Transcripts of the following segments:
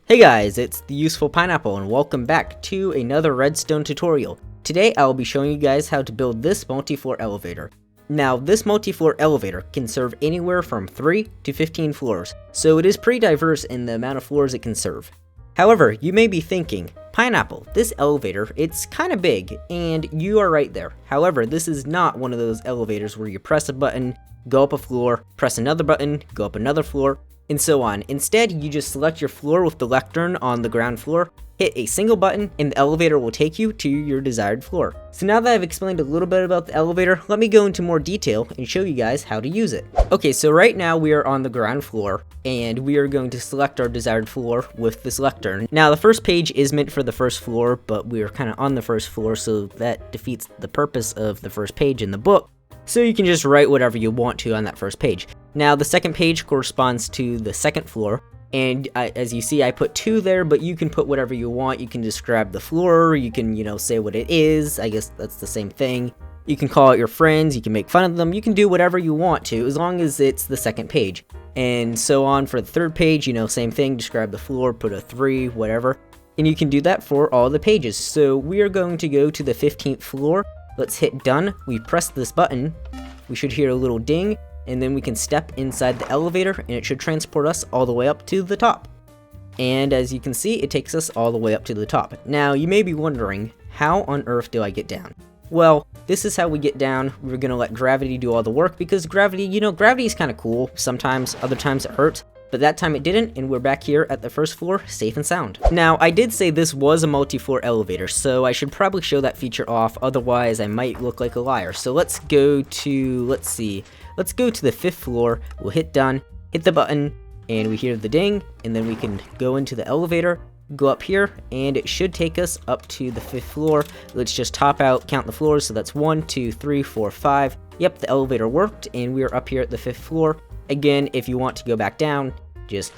Hey guys, it's the Useful Pineapple and welcome back to another Redstone tutorial. Today I will be showing you guys how to build this multi-floor elevator. Now this multi-floor elevator can serve anywhere from 3 to 15 floors, so it is pretty diverse in the amount of floors it can serve. However, you may be thinking, Pineapple, this elevator, it's kinda big, and you are right there. However, this is not one of those elevators where you press a button, go up a floor, press another button, go up another floor, and so on. Instead, you just select your floor with the lectern on the ground floor, hit a single button, and the elevator will take you to your desired floor. So now that I've explained a little bit about the elevator, let me go into more detail and show you guys how to use it. Okay, so right now we are on the ground floor, and we are going to select our desired floor with this lectern. Now the first page is meant for the first floor, but we are kind of on the first floor, so that defeats the purpose of the first page in the book. So you can just write whatever you want to on that first page. Now the second page corresponds to the second floor, and as you see I put 2 there, but you can put whatever you want. You can describe the floor, you can say what it is, I guess that's the same thing. You can call out your friends, you can make fun of them, you can do whatever you want to as long as it's the second page. And so on for the third page, same thing, describe the floor, put a 3, whatever. And you can do that for all the pages. So we are going to go to the 15th floor. Let's hit done. We press this button, we should hear a little ding, and then we can step inside the elevator and it should transport us all the way up to the top. And as you can see, it takes us all the way up to the top. Now you may be wondering, how on earth do I get down? Well, this is how we get down. We're gonna let gravity do all the work because gravity, gravity is kind of cool sometimes, other times it hurts. But that time it didn't, and we're back here at the first floor, safe and sound. Now, I did say this was a multi-floor elevator, so I should probably show that feature off, otherwise I might look like a liar. So let's go to, let's go to the 5th floor, we'll hit done, hit the button, and we hear the ding, and then we can go into the elevator, go up here, and it should take us up to the 5th floor. Let's just top out, count the floors, so that's 1, 2, 3, 4, 5. Yep, the elevator worked, and we are up here at the 5th floor. Again, if you want to go back down, just,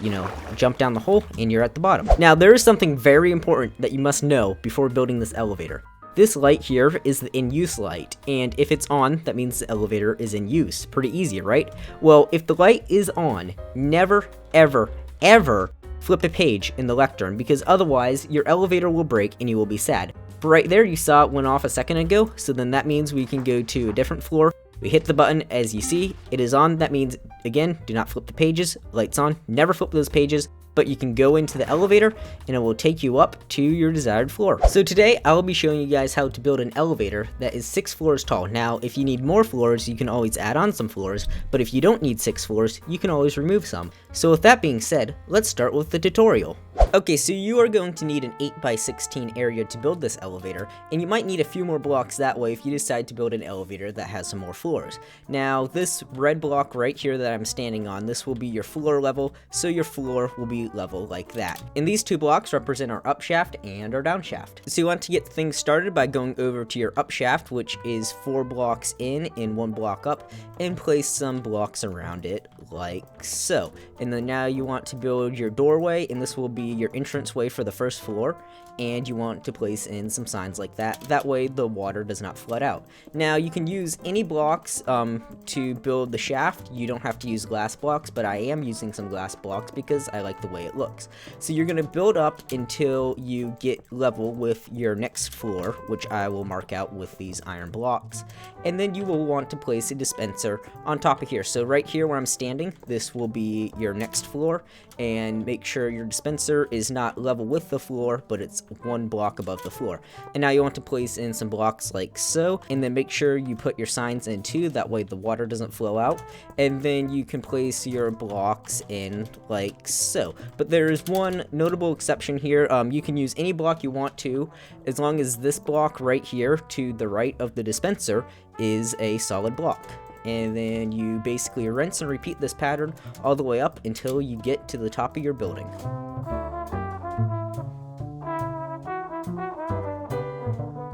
jump down the hole and you're at the bottom. Now, there is something very important that you must know before building this elevator. This light here is the in-use light, and if it's on, that means the elevator is in use. Pretty easy, right? Well, if the light is on, never, ever, ever flip a page in the lectern, because otherwise your elevator will break and you will be sad. But right there, you saw it went off a second ago, so then that means we can go to a different floor. We hit the button, as you see, it is on. That means, again, do not flip the pages, lights on, never flip those pages, but you can go into the elevator and it will take you up to your desired floor. So today, I will be showing you guys how to build an elevator that is 6 floors tall. Now, if you need more floors, you can always add on some floors, but if you don't need 6 floors, you can always remove some. So with that being said, let's start with the tutorial. Okay, so you are going to need an 8x16 area to build this elevator, and you might need a few more blocks that way if you decide to build an elevator that has some more floors. Now, this red block right here that I'm standing on, this will be your floor level, so your floor will be level like that. And these 2 blocks represent our up shaft and our down shaft. So you want to get things started by going over to your up shaft, which is 4 blocks in and 1 block up, and place some blocks around it like so. And then now you want to build your doorway, and this will be your entranceway for the first floor, and you want to place in some signs like that. That way the water does not flood out. Now you can use any blocks to build the shaft. You don't have to use glass blocks, but I am using some glass blocks because I like the way it looks. So you're going to build up until you get level with your next floor, which I will mark out with these iron blocks, and then you will want to place a dispenser on top of here. So right here where I'm standing, this will be your next floor, and make sure your dispenser is not level with the floor, but it's 1 block above the floor. And now you want to place in some blocks like so, and then make sure you put your signs in too, that way the water doesn't flow out, and then you can place your blocks in like so. But there is one notable exception here. You can use any block you want to, as long as this block right here to the right of the dispenser is a solid block. And then you basically rinse and repeat this pattern all the way up until you get to the top of your building.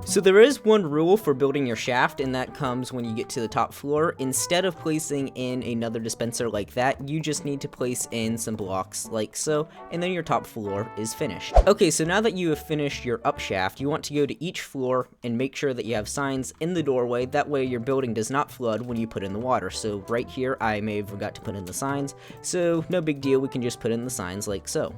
So there is one rule for building your shaft, and that comes when you get to the top floor. Instead of placing in another dispenser like that, you just need to place in some blocks like so, and then your top floor is finished. Okay, so now that you have finished your up shaft, you want to go to each floor and make sure that you have signs in the doorway. That way your building does not flood when you put in the water. So right here, I may have forgot to put in the signs, so no big deal, we can just put in the signs like so.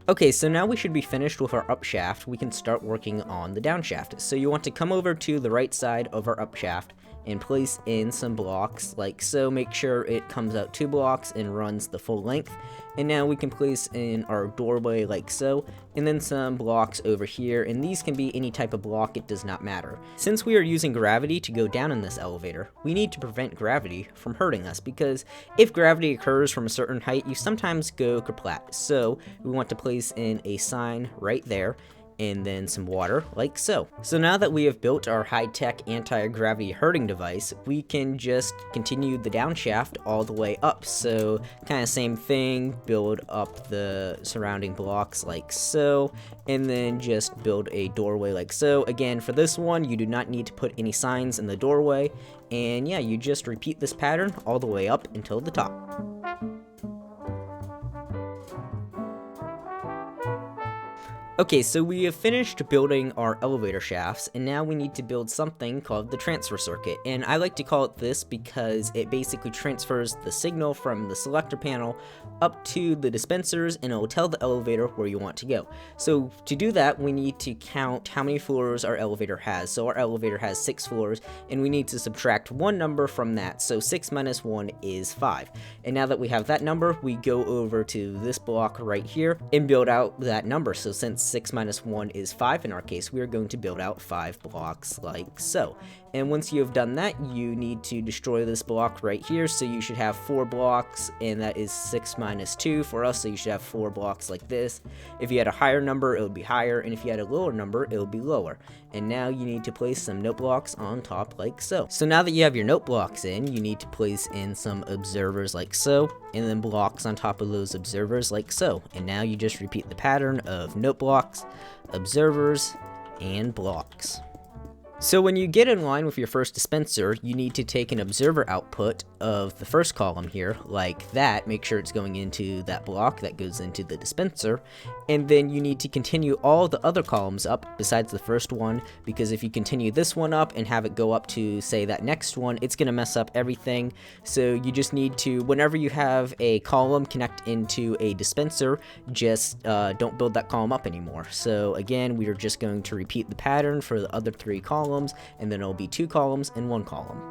Okay, so now we should be finished with our up shaft. We can start working on the down shaft. So you want to come over to the right side of our up shaft and place in some blocks like so. Make sure it comes out 2 blocks and runs the full length. And now we can place in our doorway like so, and then some blocks over here, and these can be any type of block, it does not matter. Since we are using gravity to go down in this elevator, we need to prevent gravity from hurting us, because if gravity occurs from a certain height, you sometimes go kerplat. So we want to place in a sign right there, and then some water, like so. So now that we have built our high-tech anti-gravity hurting device, we can just continue the down shaft all the way up. So kind of same thing, build up the surrounding blocks like so, and then just build a doorway like so. Again, for this one, you do not need to put any signs in the doorway, and yeah, you just repeat this pattern all the way up until the top. Okay, so we have finished building our elevator shafts, and now we need to build something called the transfer circuit. And I like to call it this because it basically transfers the signal from the selector panel up to the dispensers, and it will tell the elevator where you want to go. So to do that, we need to count how many floors our elevator has. So our elevator has 6 floors, and we need to subtract one number from that. So 6 minus 1 is 5. And now that we have that number, we go over to this block right here and build out that number. So since 6 minus 1 is 5 in our case, we are going to build out 5 blocks like so. And once you have done that, you need to destroy this block right here. So you should have 4 blocks, and that is 6 minus 2 for us. So you should have 4 blocks like this. If you had a higher number, it would be higher, and if you had a lower number, it would be lower. And now you need to place some note blocks on top like so. So now that you have your note blocks in, you need to place in some observers like so, and then blocks on top of those observers like so. And now you just repeat the pattern of note blocks, observers, and blocks. So when you get in line with your first dispenser, you need to take an observer output of the first column here, like that. Make sure it's going into that block that goes into the dispenser, and then you need to continue all the other columns up besides the first one, because if you continue this one up and have it go up to, say, that next one, it's going to mess up everything. So you just need to, whenever you have a column connect into a dispenser, just don't build that column up anymore. So again, we are just going to repeat the pattern for the other 3 columns, and then it'll be 2 columns and 1 column.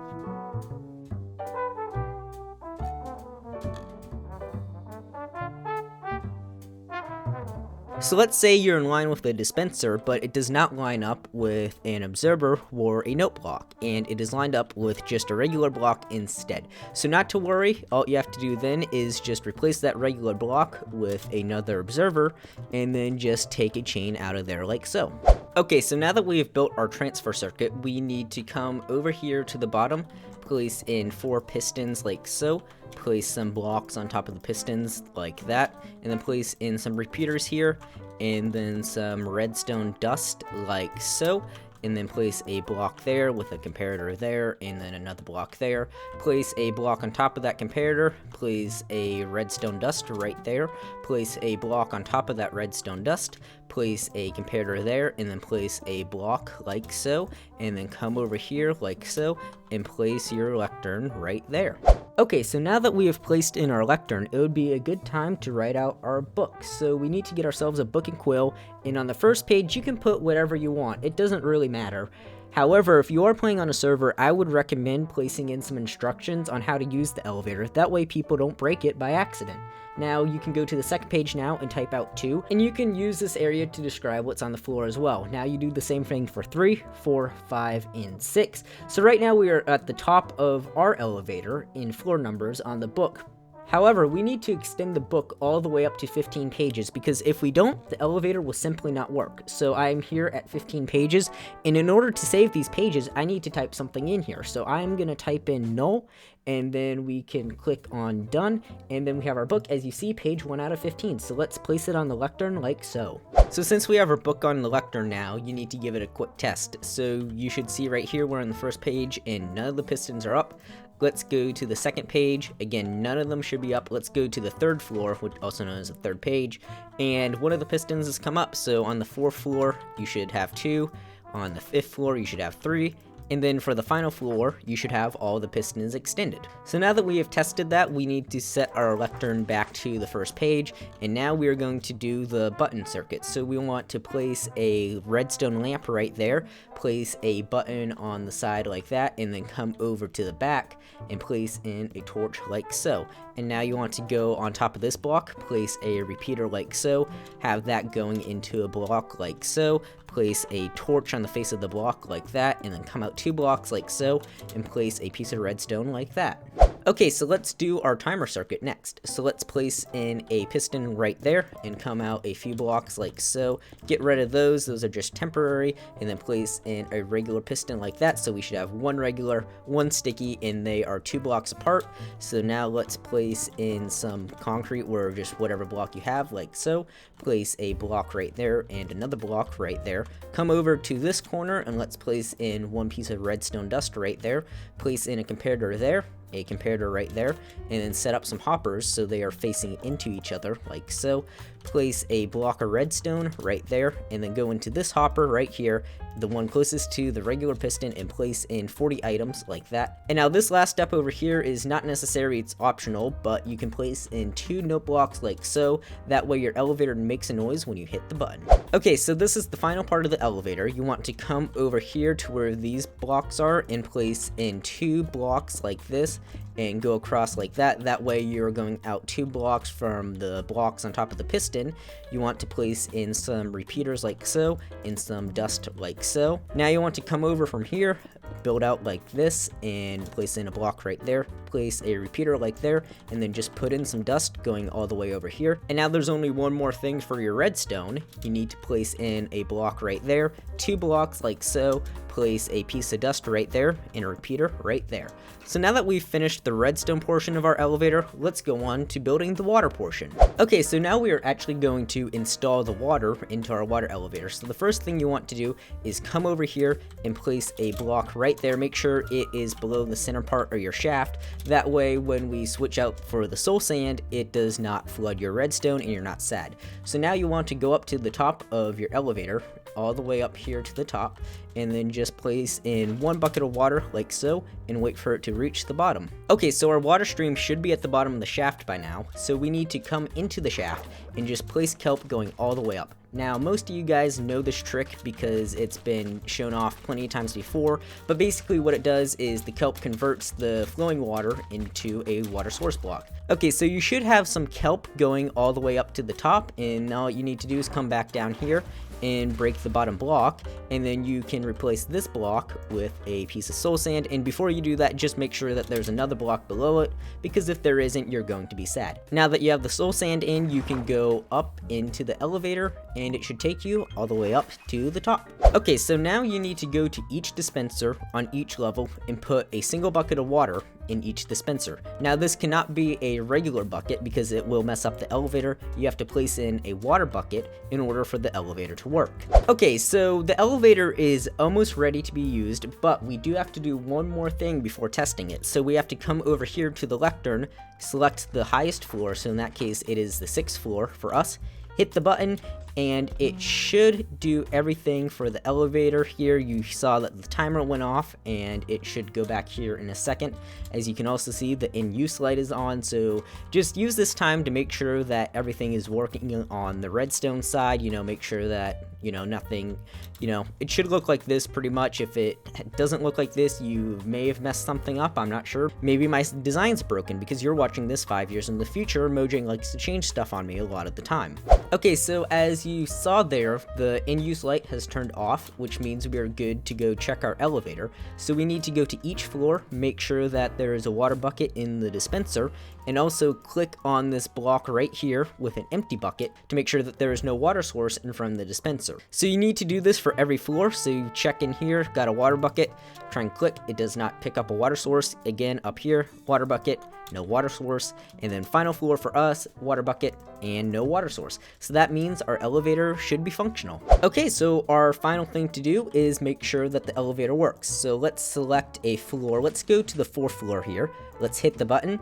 So let's say you're in line with the dispenser, but it does not line up with an observer or a note block, and it is lined up with just a regular block instead. So not to worry, all you have to do then is just replace that regular block with another observer, and then just take a chain out of there like so. Okay, so now that we have built our transfer circuit, we need to come over here to the bottom, place in 4 pistons like so, place some blocks on top of the pistons like that, and then place in some repeaters here, and then some redstone dust like so, and then place a block there with a comparator there, and then another block there. Place a block on top of that comparator, place a redstone dust right there, place a block on top of that redstone dust, place a comparator there, and then place a block like so, and then come over here like so, and place your lectern right there. Okay, so now that we have placed in our lectern, it would be a good time to write out our book. So we need to get ourselves a book and quill, and on the first page you can put whatever you want. It doesn't really matter. However, if you are playing on a server, I would recommend placing in some instructions on how to use the elevator. That way people don't break it by accident. Now you can go to the second page now and type out 2, and you can use this area to describe what's on the floor as well. Now you do the same thing for 3, 4, 5, and 6. So right now we are at the top of our elevator in floor numbers on the book. However, we need to extend the book all the way up to 15 pages, because if we don't, the elevator will simply not work. So I'm here at 15 pages, and in order to save these pages, I need to type something in here. So I'm going to type in null, and then we can click on done, and then we have our book. As you see, page 1 out of 15. So let's place it on the lectern like so. So since we have our book on the lectern now, you need to give it a quick test. So you should see right here we're on the first page, and none of the pistons are up. Let's go to the second page. Again, none of them should be up. Let's go to the third floor, which also known as the third page, and one of the pistons has come up. So on the 4th floor, you should have 2. On the 5th floor, you should have 3. And then for the final floor, you should have all the pistons extended. So now that we have tested that, we need to set our lectern back to the first page, and now we are going to do the button circuit. So we want to place a redstone lamp right there, place a button on the side like that, and then come over to the back and place in a torch like so. And now you want to go on top of this block, place a repeater like so, have that going into a block like so, place a torch on the face of the block like that, and then come out 2 blocks like so, and place a piece of redstone like that. Okay, so let's do our timer circuit next. So let's place in a piston right there, and come out a few blocks like so. Get rid of those are just temporary, and then place in a regular piston like that, so we should have 1 regular, 1 sticky, and they are 2 blocks apart. So now let's place in some concrete, or just whatever block you have, like so. Place a block right there, and another block right there. Come over to this corner, and let's place in 1 piece of redstone dust right there. Place in a comparator there, a comparator right there, and then set up some hoppers so they are facing into each other like so. Place a block of redstone right there, and then go into this hopper right here, the one closest to the regular piston, and place in 40 items like that. And now this last step over here is not necessary, it's optional, but you can place in 2 note blocks like so. That way your elevator makes a noise when you hit the button. Okay, so this is the final part of the elevator. You want to come over here to where these blocks are and place in 2 blocks like this, and go across like that. That way you're going out 2 blocks from the blocks on top of the piston. You want to place in some repeaters like so, and some dust like so. Now you want to come over from here, build out like this, and place in a block right there, place a repeater like there, and then just put in some dust going all the way over here. And now there's only one more thing for your redstone. You need to place in a block right there, 2 blocks like so, place a piece of dust right there, and a repeater right there. So now that we've finished the redstone portion of our elevator, let's go on to building the water portion. Okay, so now we are actually going to install the water into our water elevator. So the first thing you want to do is come over here and place a block right there. Make sure it is below the center part of your shaft. That way when we switch out for the soul sand, it does not flood your redstone and you're not sad. So now you want to go up to the top of your elevator, all the way up here to the top, and then just place in 1 bucket of water like so, and wait for it to reach the bottom. Okay, so our water stream should be at the bottom of the shaft by now, so we need to come into the shaft and just place kelp going all the way up. Now, most of you guys know this trick because it's been shown off plenty of times before, but basically what it does is the kelp converts the flowing water into a water source block. Okay, so you should have some kelp going all the way up to the top, and all you need to do is come back down here and break the bottom block, and then you can replace this block with a piece of soul sand. And before you do that, just make sure that there's another block below it, because if there isn't, you're going to be sad. Now that you have the soul sand in, you can go up into the elevator, and it should take you all the way up to the top. Okay, so now you need to go to each dispenser on each level and put a single bucket of water in each dispenser. Now this cannot be a regular bucket because it will mess up the elevator. You have to place in a water bucket in order for the elevator to work. Okay, so the elevator is almost ready to be used, but we do have to do one more thing before testing it. So we have to come over here to the lectern, select the highest floor, so in that case it is the 6th floor for us, hit the button, and it should do everything for the elevator here. You saw that the timer went off, and it should go back here in a second. As you can also see, the in-use light is on, so just use this time to make sure that everything is working on the redstone side. Make sure that, nothing, it should look like this pretty much. If it doesn't look like this, you may have messed something up, I'm not sure. Maybe my design's broken because you're watching this 5 years in the future. Mojang likes to change stuff on me a lot of the time. Okay, so as you saw there, the in-use light has turned off, which means we are good to go check our elevator. So we need to go to each floor, make sure that there is a water bucket in the dispenser, and also click on this block right here with an empty bucket to make sure that there is no water source in front of the dispenser. So you need to do this for every floor. So you check in here, got a water bucket, try and click, it does not pick up a water source. Again, up here, water bucket, no water source, and then final floor for us, water bucket, and no water source. So that means our elevator should be functional. Okay, so our final thing to do is make sure that the elevator works. So let's select a floor. Let's go to the 4th floor here. Let's hit the button.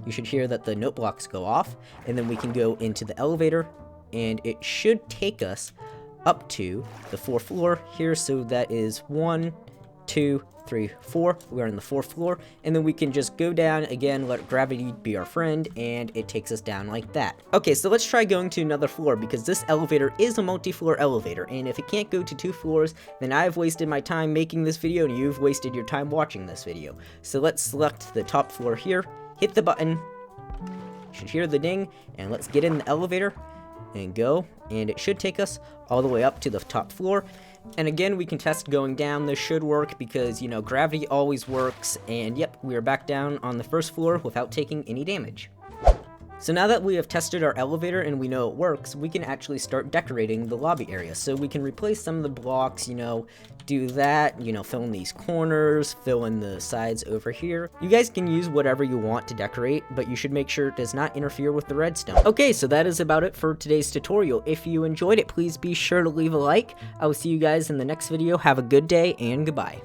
You should hear that the note blocks go off, and then we can go into the elevator, and it should take us up to the 4th floor here. So that is 1, 2, 3, 4. We're on the 4th floor, and then we can just go down again, let gravity be our friend, and it takes us down like that. Okay, so let's try going to another floor, because this elevator is a multi-floor elevator, and if it can't go to 2 floors, then I've wasted my time making this video, and you've wasted your time watching this video. So let's select the top floor here, hit the button, you should hear the ding, and let's get in the elevator, and go, and it should take us all the way up to the top floor. And again, we can test going down. This should work because, you know, gravity always works. And yep, we are back down on the 1st floor without taking any damage. So now that we have tested our elevator and we know it works, we can actually start decorating the lobby area. So we can replace some of the blocks, you know, do that, you know, fill in these corners, fill in the sides over here. You guys can use whatever you want to decorate, but you should make sure it does not interfere with the redstone. Okay, so that is about it for today's tutorial. If you enjoyed it, please be sure to leave a like. I will see you guys in the next video. Have a good day and goodbye.